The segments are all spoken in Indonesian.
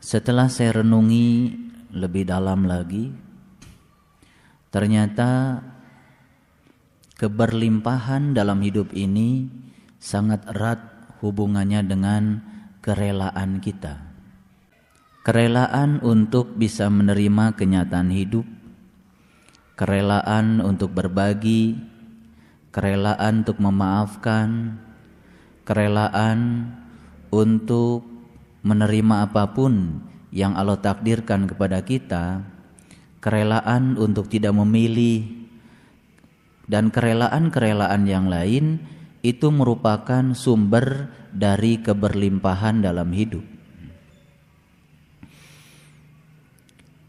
Setelah saya renungi lebih dalam lagi, ternyata keberlimpahan dalam hidup ini sangat erat hubungannya dengan kerelaan kita. Kerelaan untuk bisa menerima kenyataan hidup, kerelaan untuk berbagi, kerelaan untuk memaafkan, kerelaan untuk menerima apapun yang Allah takdirkan kepada kita, kerelaan untuk tidak memilih, dan kerelaan-kerelaan yang lain itu merupakan sumber dari keberlimpahan dalam hidup.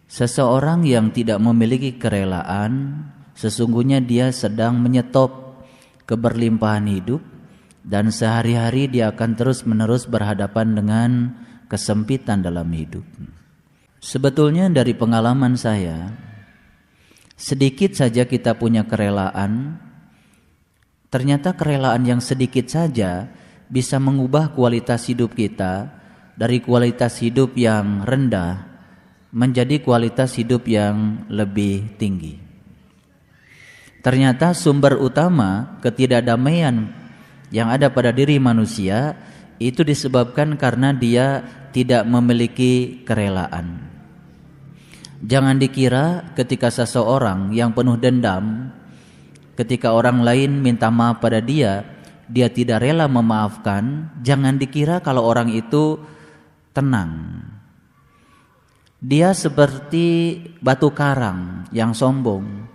Seseorang yang tidak memiliki kerelaan, sesungguhnya dia sedang menyetop keberlimpahan hidup, dan sehari-hari dia akan terus-menerus berhadapan dengan kesempitan dalam hidup. Sebetulnya dari pengalaman saya, sedikit saja kita punya kerelaan, ternyata kerelaan yang sedikit saja bisa mengubah kualitas hidup kita dari kualitas hidup yang rendah menjadi kualitas hidup yang lebih tinggi. Ternyata sumber utama ketidakdamaian yang ada pada diri manusia itu disebabkan karena dia tidak memiliki kerelaan. Jangan dikira ketika seseorang yang penuh dendam, ketika orang lain minta maaf pada dia, dia tidak rela memaafkan. Jangan dikira kalau orang itu tenang. Dia seperti batu karang yang sombong.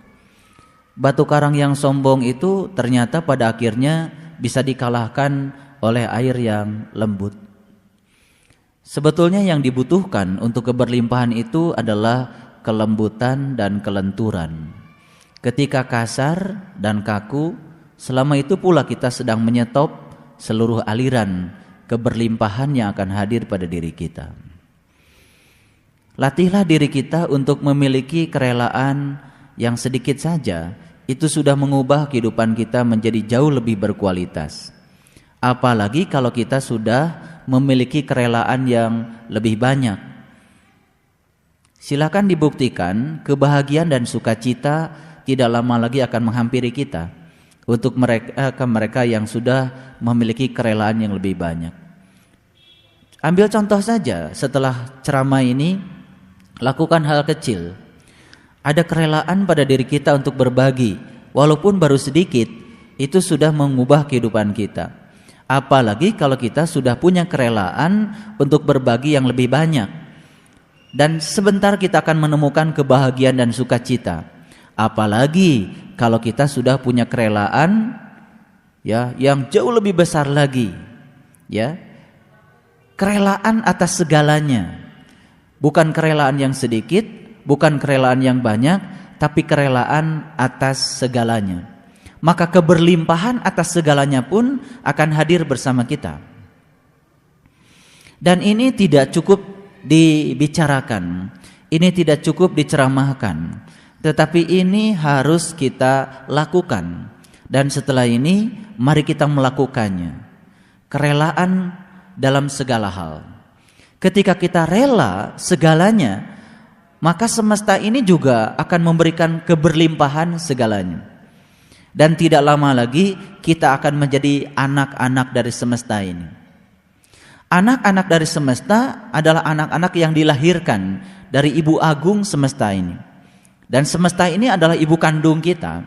Batu karang yang sombong itu ternyata pada akhirnya bisa dikalahkan oleh air yang lembut. Sebetulnya yang dibutuhkan untuk keberlimpahan itu adalah kelembutan dan kelenturan. Ketika kasar dan kaku, selama itu pula kita sedang menyetop seluruh aliran keberlimpahan yang akan hadir pada diri kita. Latihlah diri kita untuk memiliki kerelaan yang sedikit saja. Itu sudah mengubah kehidupan kita menjadi jauh lebih berkualitas. Apalagi kalau kita sudah memiliki kerelaan yang lebih banyak. Silakan dibuktikan kebahagiaan dan sukacita tidak lama lagi akan menghampiri kita untuk mereka yang sudah memiliki kerelaan yang lebih banyak. Ambil contoh saja, setelah ceramah ini lakukan hal kecil. Ada kerelaan pada diri kita untuk berbagi, walaupun baru sedikit, itu sudah mengubah kehidupan kita. Apalagi kalau kita sudah punya kerelaan untuk berbagi yang lebih banyak. Dan sebentar kita akan menemukan kebahagiaan dan sukacita. Apalagi kalau kita sudah punya kerelaan ya yang jauh lebih besar lagi. Ya. Kerelaan atas segalanya. Bukan kerelaan yang sedikit, bukan kerelaan yang banyak, tapi kerelaan atas segalanya. Maka keberlimpahan atas segalanya pun akan hadir bersama kita. Dan ini tidak cukup dibicarakan, ini tidak cukup diceramahkan, tetapi ini harus kita lakukan. Dan setelah ini, mari kita melakukannya. Kerelaan dalam segala hal. Ketika kita rela segalanya, maka semesta ini juga akan memberikan keberlimpahan segalanya. Dan tidak lama lagi kita akan menjadi anak-anak dari semesta ini. Anak-anak dari semesta adalah anak-anak yang dilahirkan dari Ibu Agung semesta ini. Dan semesta ini adalah ibu kandung kita.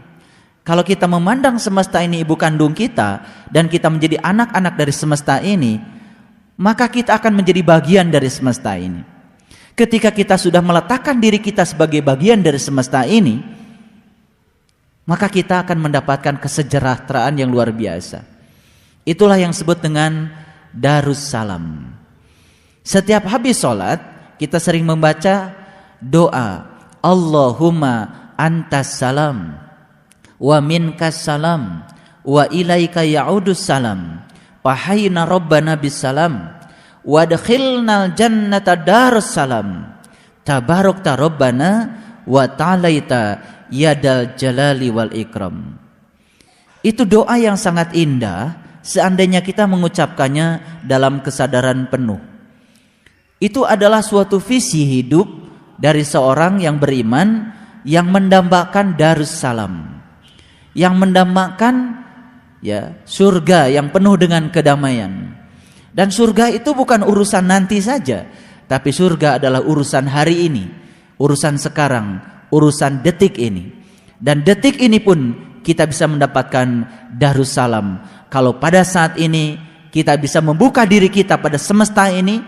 Kalau kita memandang semesta ini ibu kandung kita dan kita menjadi anak-anak dari semesta ini, maka kita akan menjadi bagian dari semesta ini. Ketika kita sudah meletakkan diri kita sebagai bagian dari semesta ini, maka kita akan mendapatkan kesejahteraan yang luar biasa. Itulah yang disebut dengan Darussalam. Setiap habis sholat, kita sering membaca doa, Allahumma antas salam, wa minkas salam, wa ilaika ya'udus salam, fahayna rabbana bis salam, wadkhilnal jannata darussalam, tabarakta rabbana wa ta'alaita yadal jalali wal ikram. Itu doa yang sangat indah seandainya kita mengucapkannya dalam kesadaran penuh. Itu adalah suatu visi hidup dari seorang yang beriman yang mendambakan Darussalam, yang mendambakan ya surga yang penuh dengan kedamaian. Dan surga itu bukan urusan nanti saja, tapi surga adalah urusan hari ini, urusan sekarang, urusan detik ini. Dan detik ini pun kita bisa mendapatkan Darussalam kalau pada saat ini kita bisa membuka diri kita pada semesta ini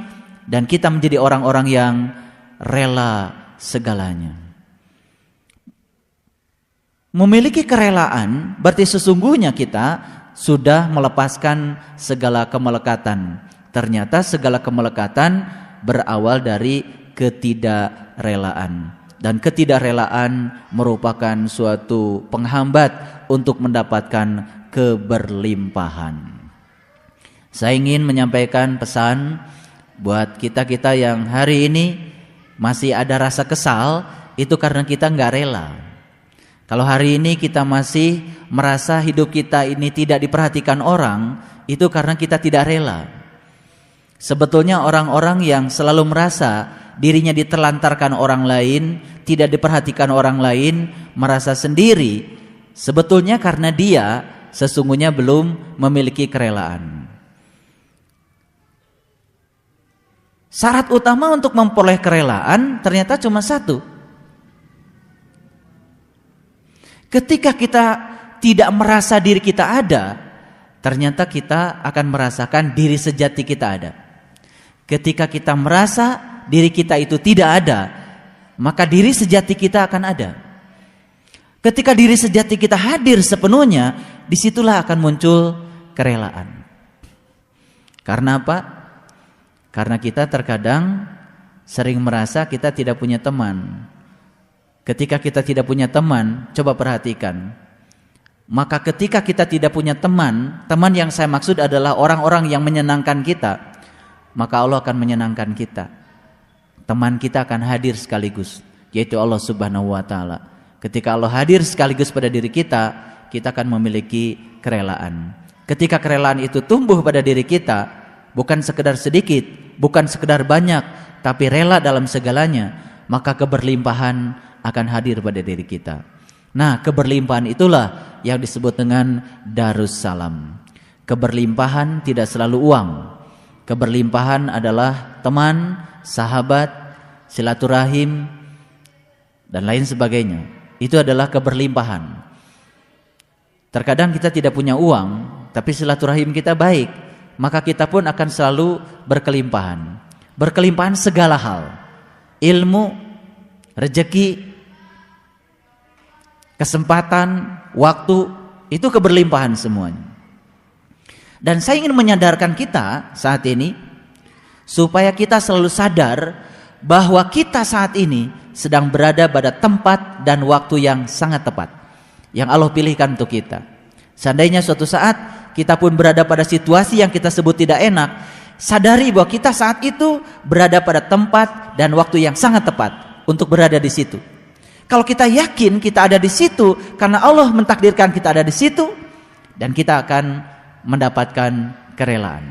dan kita menjadi orang-orang yang rela segalanya. Memiliki kerelaan berarti sesungguhnya kita sudah melepaskan segala kemelekatan. Ternyata segala kemelekatan berawal dari ketidakrelaan. Dan ketidakrelaan merupakan suatu penghambat untuk mendapatkan keberlimpahan. Saya ingin menyampaikan pesan buat kita-kita yang hari ini masih ada rasa kesal, itu karena kita nggak rela. Kalau hari ini kita masih merasa hidup kita ini tidak diperhatikan orang, itu karena kita tidak rela. Sebetulnya orang-orang yang selalu merasa dirinya diterlantarkan orang lain, tidak diperhatikan orang lain, merasa sendiri, sebetulnya karena dia sesungguhnya belum memiliki kerelaan. Syarat utama untuk memperoleh kerelaan ternyata cuma satu. Ketika kita tidak merasa diri kita ada, ternyata kita akan merasakan diri sejati kita ada. Ketika kita merasa diri kita itu tidak ada, maka diri sejati kita akan ada. Ketika diri sejati kita hadir sepenuhnya, disitulah akan muncul kerelaan. Karena apa? Karena kita terkadang sering merasa kita tidak punya teman. Ketika kita tidak punya teman, coba perhatikan. Maka ketika kita tidak punya teman, teman yang saya maksud adalah orang-orang yang menyenangkan kita, maka Allah akan menyenangkan kita. Teman kita akan hadir sekaligus, yaitu Allah Subhanahu wa taala. Ketika Allah hadir sekaligus pada diri kita, kita akan memiliki kerelaan. Ketika kerelaan itu tumbuh pada diri kita, bukan sekedar sedikit, bukan sekedar banyak, tapi rela dalam segalanya, maka keberlimpahan akan hadir pada diri kita. Nah, keberlimpahan itulah yang disebut dengan Darussalam. Keberlimpahan tidak selalu uang. Keberlimpahan adalah teman, sahabat, silaturahim, dan lain sebagainya. Itu adalah keberlimpahan. Terkadang kita tidak punya uang, tapi silaturahim kita baik, maka kita pun akan selalu berkelimpahan. Berkelimpahan segala hal. Ilmu, rezeki, kesempatan, waktu, itu keberlimpahan semuanya. Dan saya ingin menyadarkan kita saat ini supaya kita selalu sadar bahwa kita saat ini sedang berada pada tempat dan waktu yang sangat tepat yang Allah pilihkan untuk kita. Seandainya suatu saat kita pun berada pada situasi yang kita sebut tidak enak, sadari bahwa kita saat itu berada pada tempat dan waktu yang sangat tepat untuk berada di situ. Kalau kita yakin kita ada di situ karena Allah mentakdirkan kita ada di situ, dan kita akan mendapatkan kerelaan.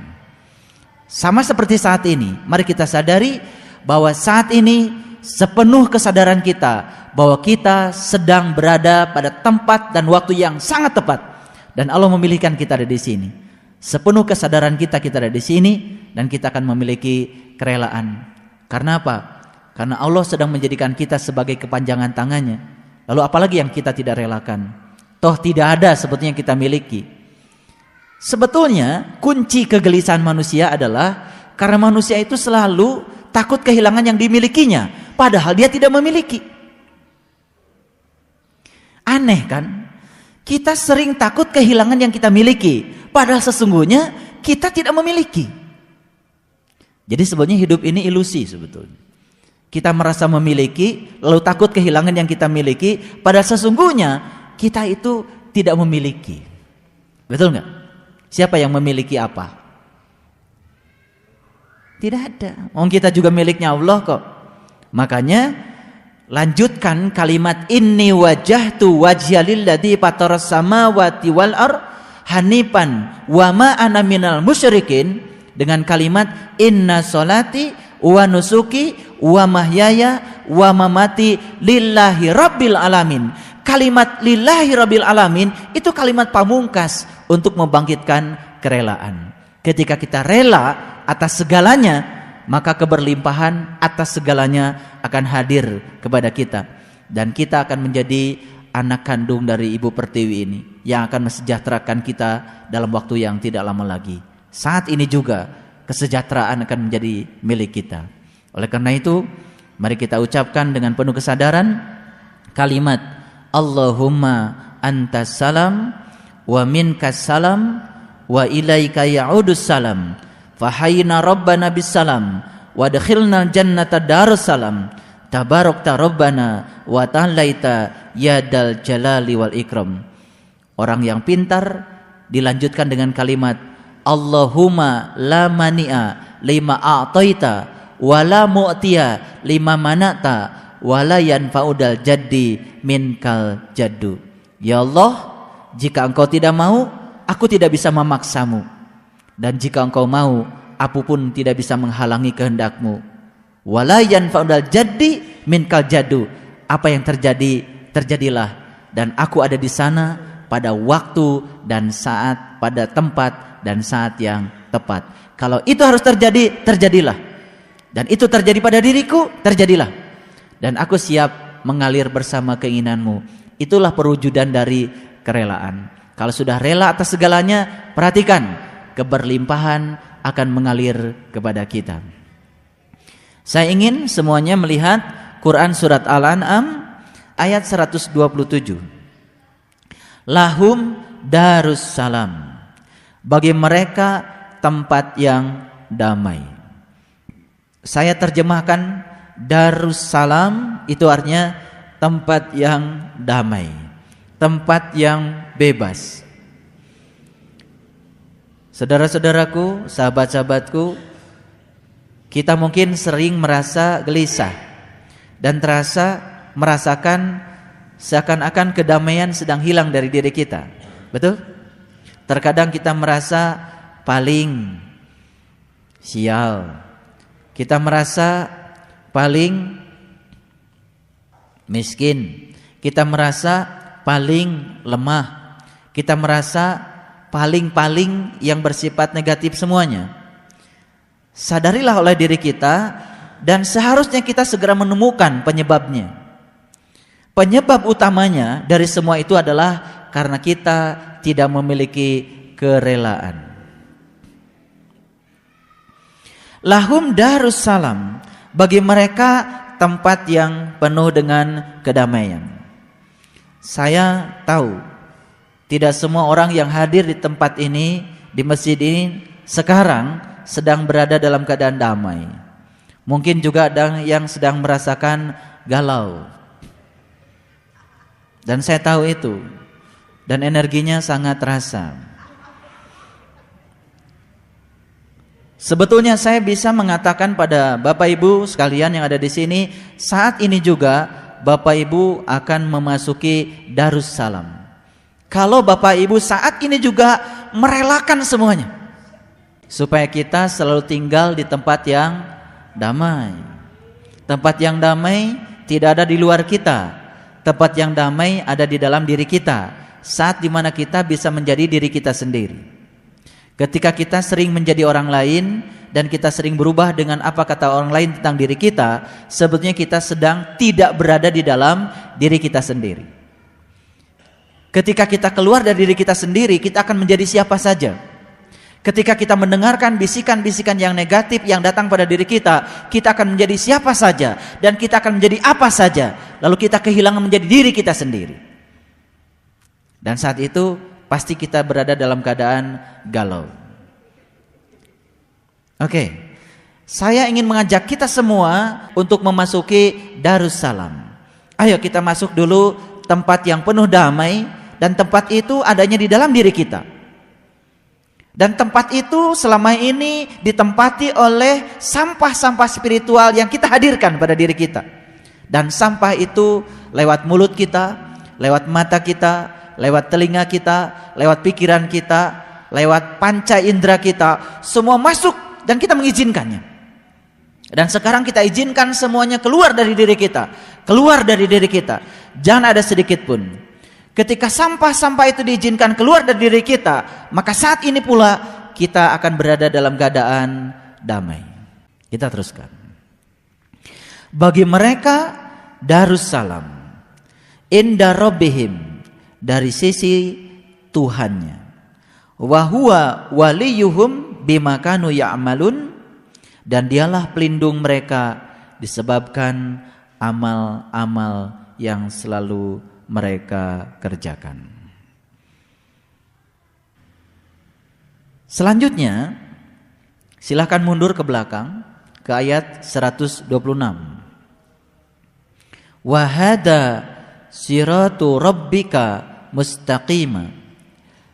Sama seperti saat ini, mari kita sadari bahwa saat ini sepenuh kesadaran kita bahwa kita sedang berada pada tempat dan waktu yang sangat tepat, dan Allah memilihkan kita ada di sini. Sepenuh kesadaran kita ada di sini, dan kita akan memiliki kerelaan. Karena apa? Karena Allah sedang menjadikan kita sebagai kepanjangan tangannya. Lalu apalagi yang kita tidak relakan? Toh tidak ada sebetulnya yang kita miliki. Sebetulnya kunci kegelisahan manusia adalah karena manusia itu selalu takut kehilangan yang dimilikinya, padahal dia tidak memiliki. Aneh kan? Kita sering takut kehilangan yang kita miliki, padahal sesungguhnya kita tidak memiliki. Jadi sebetulnya hidup ini ilusi sebetulnya. Kita merasa memiliki, lalu takut kehilangan yang kita miliki, padahal sesungguhnya kita itu tidak memiliki. Betul nggak? Siapa yang memiliki apa? Tidak ada. Kita juga miliknya Allah kok. Makanya lanjutkan kalimat inni wajjahtu wajhiya lilladzi fataras samawati wal ardh hanifan wa ma ana minal musyrikin dengan kalimat inna sholati wa nusuki wa mahyaya wa mamati lillahi rabbil alamin. Kalimat lillahi rabbil alamin itu kalimat pamungkas untuk membangkitkan kerelaan. Ketika kita rela atas segalanya, maka keberlimpahan atas segalanya akan hadir kepada kita, dan kita akan menjadi anak kandung dari Ibu Pertiwi ini yang akan mesejahterakan kita dalam waktu yang tidak lama lagi. Saat ini juga kesejahteraan akan menjadi milik kita. Oleh karena itu, mari kita ucapkan dengan penuh kesadaran kalimat Allahumma antas salam wa minkas salam wa ilaika ya'udus salam fahayyina rabbana bis salam wa adkhilna jannata darussalam tabarakta rabbana wa ta'alaita yadal jalali wal ikram. Orang yang pintar dilanjutkan dengan kalimat Allahumma la mani'a lima a'taita wa la mu'tiya lima mana'ta wa la yanfa'udal jaddi minkal jaddu. Ya Allah, jika engkau tidak mau, aku tidak bisa memaksamu, dan jika engkau mau, aku pun tidak bisa menghalangi kehendakmu. Wa la yanfa'udal jaddi minkal jaddu. Apa yang terjadi, terjadilah, dan aku ada di sana pada waktu dan saat, pada tempat dan saat yang tepat. Kalau itu harus terjadi, terjadilah. Dan itu terjadi pada diriku, terjadilah. Dan aku siap mengalir bersama keinginanmu. Itulah perwujudan dari kerelaan. Kalau sudah rela atas segalanya, perhatikan, keberlimpahan akan mengalir kepada kita. Saya ingin semuanya melihat Quran surat Al-An'am ayat 127. Lahum darus salam, bagi mereka tempat yang damai. Saya terjemahkan darus salam itu artinya tempat yang damai, tempat yang bebas. Saudara-saudaraku, sahabat-sahabatku, kita mungkin sering merasa gelisah dan merasakan seakan-akan kedamaian sedang hilang dari diri kita. Betul? Terkadang kita merasa paling sial. Kita merasa paling miskin. Kita merasa paling lemah. Kita merasa paling yang bersifat negatif semuanya. Sadarilah oleh diri kita, dan seharusnya kita segera menemukan penyebabnya. Penyebab utamanya dari semua itu adalah karena kita tidak memiliki kerelaan. Lahum darus salam, bagi mereka tempat yang penuh dengan kedamaian. Saya tahu tidak semua orang yang hadir di tempat ini, di masjid ini sekarang sedang berada dalam keadaan damai. Mungkin juga ada yang sedang merasakan galau. Dan saya tahu itu, dan energinya sangat terasa. Sebetulnya saya bisa mengatakan pada Bapak Ibu sekalian yang ada di sini, saat ini juga Bapak Ibu akan memasuki Darussalam. Kalau Bapak Ibu saat ini juga merelakan semuanya, supaya kita selalu tinggal di tempat yang damai. Tempat yang damai tidak ada di luar kita. Tempat yang damai ada di dalam diri kita. Saat dimana kita bisa menjadi diri kita sendiri. Ketika kita sering menjadi orang lain dan kita sering berubah dengan apa kata orang lain tentang diri kita, sebetulnya kita sedang tidak berada di dalam diri kita sendiri. Ketika kita keluar dari diri kita sendiri, kita akan menjadi siapa saja. Ketika kita mendengarkan bisikan-bisikan yang negatif yang datang pada diri kita, kita akan menjadi siapa saja dan kita akan menjadi apa saja. Lalu kita kehilangan menjadi diri kita sendiri. Dan saat itu pasti kita berada dalam keadaan galau. Oke, saya ingin mengajak kita semua untuk memasuki Darussalam. Ayo kita masuk dulu tempat yang penuh damai, dan tempat itu adanya di dalam diri kita. Dan tempat itu selama ini ditempati oleh sampah-sampah spiritual yang kita hadirkan pada diri kita. Dan sampah itu lewat mulut kita, lewat mata kita, lewat telinga kita, lewat pikiran kita, lewat panca indera kita, semua masuk dan kita mengizinkannya. Dan sekarang kita izinkan semuanya keluar dari diri kita. Keluar dari diri kita. Jangan ada sedikit pun. Ketika sampah-sampah itu diizinkan keluar dari diri kita, maka saat ini pula kita akan berada dalam keadaan damai. Kita teruskan. Bagi mereka Darussalam inda rabbihim, dari sisi Tuhannya. Wa huwa waliyuhum bima kanu ya'malun, dan dialah pelindung mereka disebabkan amal-amal yang selalu mereka kerjakan. Selanjutnya, silakan mundur ke belakang ke ayat 126. Wa hada siratu rabbika mustaqima,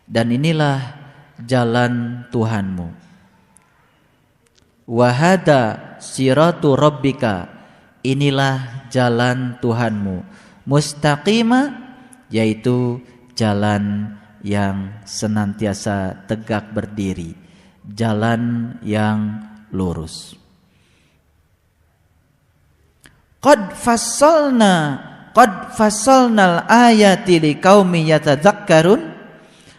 dan inilah jalan Tuhanmu. Wa hada siratu rabbika, inilah jalan Tuhanmu. Mustaqima, yaitu jalan yang senantiasa tegak berdiri, jalan yang lurus. Qad fassalnal ayati liqaumi yatadzakkarun,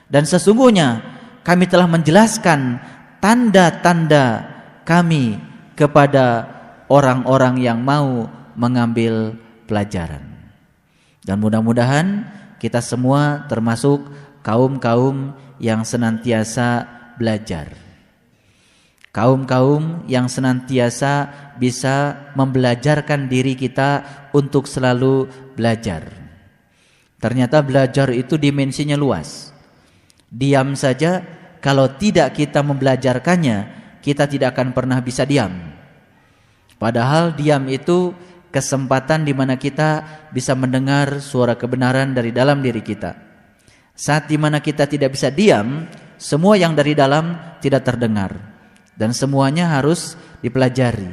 dan sesungguhnya kami telah menjelaskan tanda-tanda kami kepada orang-orang yang mau mengambil pelajaran. Dan mudah-mudahan kita semua termasuk kaum-kaum yang senantiasa belajar. Kaum-kaum yang senantiasa bisa membelajarkan diri kita untuk selalu belajar. Ternyata belajar itu dimensinya luas. Diam saja, kalau tidak kita membelajarkannya, kita tidak akan pernah bisa diam. Padahal diam itu kesempatan di mana kita bisa mendengar suara kebenaran dari dalam diri kita. Saat di mana kita tidak bisa diam, semua yang dari dalam tidak terdengar. Dan semuanya harus dipelajari.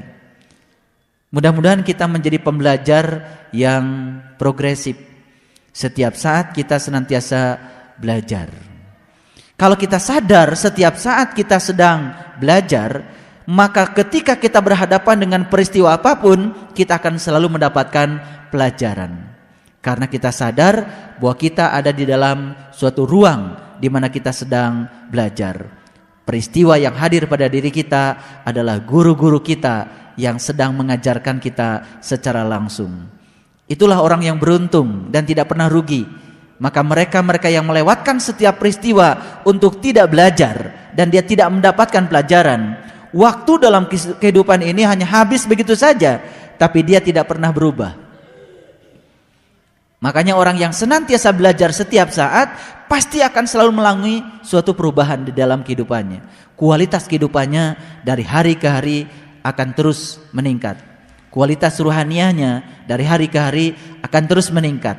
Mudah-mudahan kita menjadi pembelajar yang progresif. Setiap saat kita senantiasa belajar. Kalau kita sadar setiap saat kita sedang belajar, maka ketika kita berhadapan dengan peristiwa apapun, kita akan selalu mendapatkan pelajaran. Karena kita sadar bahwa kita ada di dalam suatu ruang di mana kita sedang belajar. Peristiwa yang hadir pada diri kita adalah guru-guru kita yang sedang mengajarkan kita secara langsung. Itulah orang yang beruntung dan tidak pernah rugi. Maka mereka yang melewatkan setiap peristiwa untuk tidak belajar dan dia tidak mendapatkan pelajaran, waktu dalam kehidupan ini hanya habis begitu saja, tapi dia tidak pernah berubah. Makanya orang yang senantiasa belajar setiap saat pasti akan selalu melalui suatu perubahan di dalam kehidupannya. Kualitas kehidupannya dari hari ke hari akan terus meningkat. Kualitas ruhaniahnya dari hari ke hari akan terus meningkat.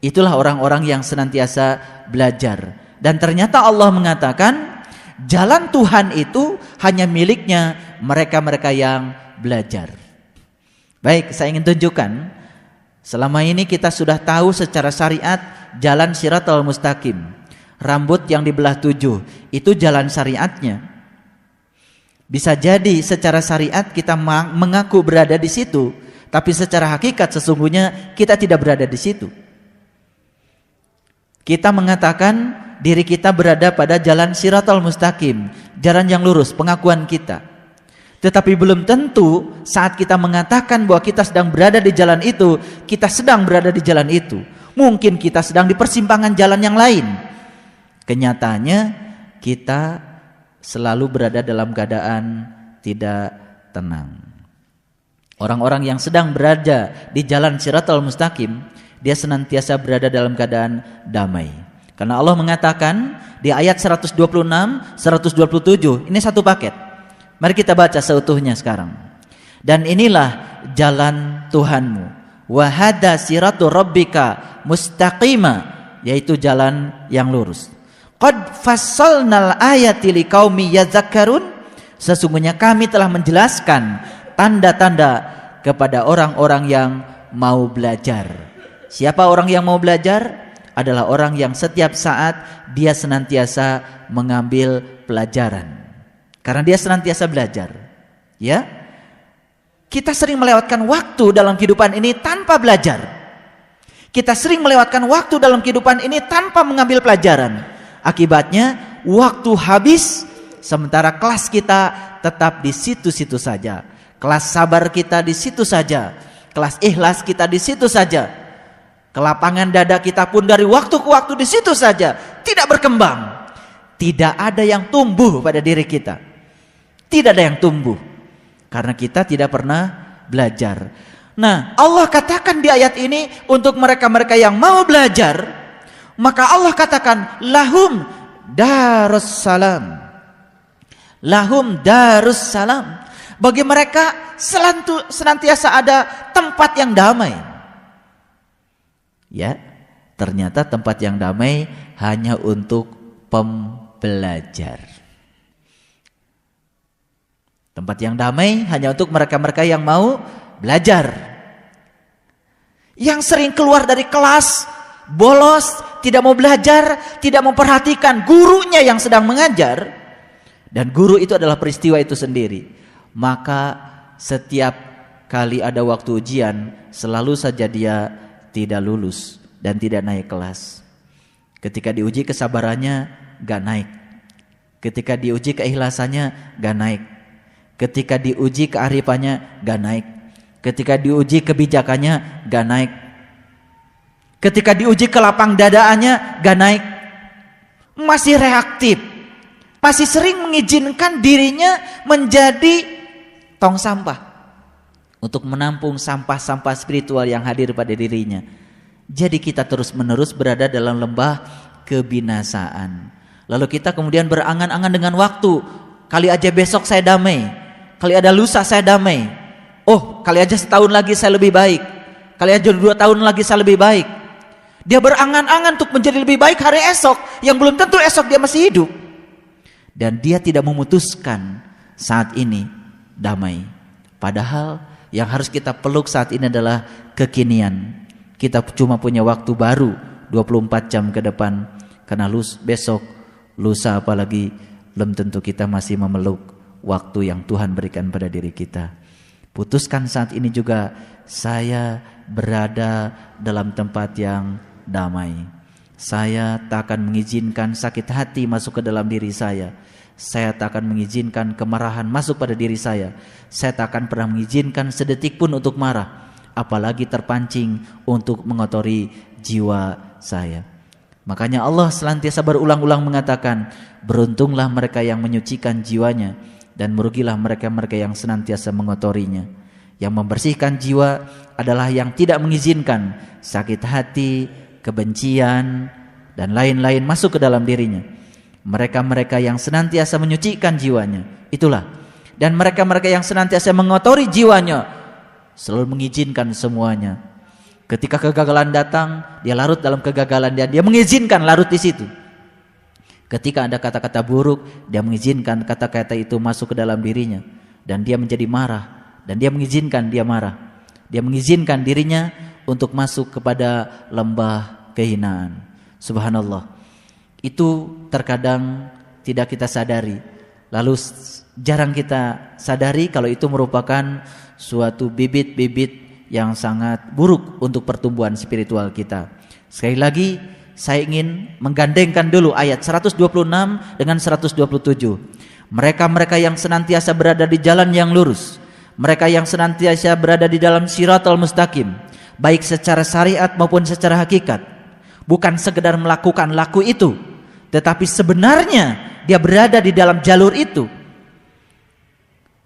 Itulah orang-orang yang senantiasa belajar. Dan ternyata Allah mengatakan jalan Tuhan itu hanya miliknya mereka-mereka yang belajar. Baik, saya ingin tunjukkan. Selama ini kita sudah tahu secara syariat jalan Shiratal Mustaqim. Rambut yang dibelah 7 itu jalan syariatnya. Bisa jadi secara syariat kita mengaku berada di situ, tapi secara hakikat sesungguhnya kita tidak berada di situ. Kita mengatakan diri kita berada pada jalan Shiratal Mustaqim, jalan yang lurus, pengakuan kita. Tetapi belum tentu saat kita mengatakan bahwa kita sedang berada di jalan itu, kita sedang berada di jalan itu. Mungkin kita sedang di persimpangan jalan yang lain. Kenyataannya kita selalu berada dalam keadaan tidak tenang. Orang-orang yang sedang berada di jalan Shiratal Mustaqim, dia senantiasa berada dalam keadaan damai. Karena Allah mengatakan di ayat 126, 127, ini satu paket. Mari kita baca seutuhnya sekarang. Dan inilah jalan Tuhanmu. Wa hada siratu rabbika mustaqima, yaitu jalan yang lurus. Qad fassalnal ayati liqaumi yadzakkarun, sesungguhnya kami telah menjelaskan tanda-tanda kepada orang-orang yang mau belajar. Siapa orang yang mau belajar? Adalah orang yang setiap saat dia senantiasa mengambil pelajaran. Karena dia senantiasa belajar. Ya. Kita sering melewatkan waktu dalam kehidupan ini tanpa belajar. Kita sering melewatkan waktu dalam kehidupan ini tanpa mengambil pelajaran. Akibatnya waktu habis, sementara kelas kita tetap di situ-situ saja. Kelas sabar kita di situ saja. Kelas ikhlas kita di situ saja. Kelapangan dada kita pun dari waktu ke waktu di situ saja. Tidak berkembang. Tidak ada yang tumbuh pada diri kita. Tidak ada yang tumbuh. Karena kita tidak pernah belajar. Nah, Allah katakan di ayat ini untuk mereka-mereka yang mau belajar, maka Allah katakan lahum darussalam. Lahum darussalam. Bagi mereka senantiasa ada tempat yang damai. Ya, ternyata tempat yang damai hanya untuk pembelajar. Tempat yang damai hanya untuk mereka-mereka yang mau belajar. Yang sering keluar dari kelas, bolos, tidak mau belajar, tidak memperhatikan gurunya yang sedang mengajar. Dan guru itu adalah peristiwa itu sendiri. Maka setiap kali ada waktu ujian, selalu saja dia tidak lulus dan tidak naik kelas. Ketika diuji kesabarannya, gak naik. Ketika diuji keikhlasannya, gak naik. Ketika diuji kearifannya, gak naik. Ketika diuji kebijakannya, gak naik. Ketika diuji kelapang dadaannya, gak naik. Masih reaktif. Masih sering mengizinkan dirinya menjadi tong sampah untuk menampung sampah-sampah spiritual yang hadir pada dirinya. Jadi kita terus-menerus berada dalam lembah kebinasaan. Lalu kita kemudian berangan-angan dengan waktu. Kali aja besok saya damai. Kali ada lusa saya damai. Oh, kali aja setahun lagi saya lebih baik. Kali aja 2 tahun lagi saya lebih baik. Dia berangan-angan untuk menjadi lebih baik hari esok, yang belum tentu esok dia masih hidup. Dan dia tidak memutuskan saat ini damai. Padahal yang harus kita peluk saat ini adalah kekinian. Kita cuma punya waktu baru 24 jam ke depan. Karena besok, lusa apalagi, belum tentu kita masih memeluk waktu yang Tuhan berikan pada diri kita. Putuskan saat ini juga, saya berada dalam tempat yang damai. Saya tak akan mengizinkan sakit hati masuk ke dalam diri saya. Saya tak akan mengizinkan kemarahan masuk pada diri saya. Saya tak akan pernah mengizinkan sedetik pun untuk marah, apalagi terpancing untuk mengotori jiwa saya. Makanya Allah senantiasa berulang-ulang mengatakan, beruntunglah mereka yang menyucikan jiwanya, dan merugilah mereka-mereka yang senantiasa mengotorinya. Yang membersihkan jiwa adalah yang tidak mengizinkan sakit hati, kebencian, dan lain-lain masuk ke dalam dirinya. Mereka-mereka yang senantiasa menyucikan jiwanya, itulah. Dan mereka-mereka yang senantiasa mengotori jiwanya, selalu mengizinkan semuanya. Ketika kegagalan datang, dia larut dalam kegagalan dia mengizinkan larut di situ. Ketika ada kata-kata buruk, dia mengizinkan kata-kata itu masuk ke dalam dirinya, dan dia menjadi marah, dan dia mengizinkan dia marah. Dia mengizinkan dirinya untuk masuk kepada lembah kehinaan. Subhanallah. Itu terkadang tidak kita sadari. Lalu jarang kita sadari kalau itu merupakan suatu bibit-bibit yang sangat buruk untuk pertumbuhan spiritual kita. Sekali lagi saya ingin menggandengkan dulu ayat 126 dengan 127. Mereka-mereka yang senantiasa berada di jalan yang lurus, mereka yang senantiasa berada di dalam Shiratal Mustaqim, baik secara syariat maupun secara hakikat. Bukan sekedar melakukan laku itu, tetapi sebenarnya dia berada di dalam jalur itu.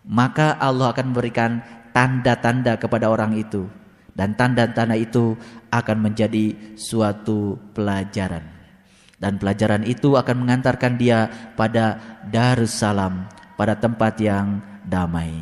Maka Allah akan memberikan tanda-tanda kepada orang itu, dan tanda-tanda itu akan menjadi suatu pelajaran, dan pelajaran itu akan mengantarkan dia pada Darussalam, pada tempat yang damai.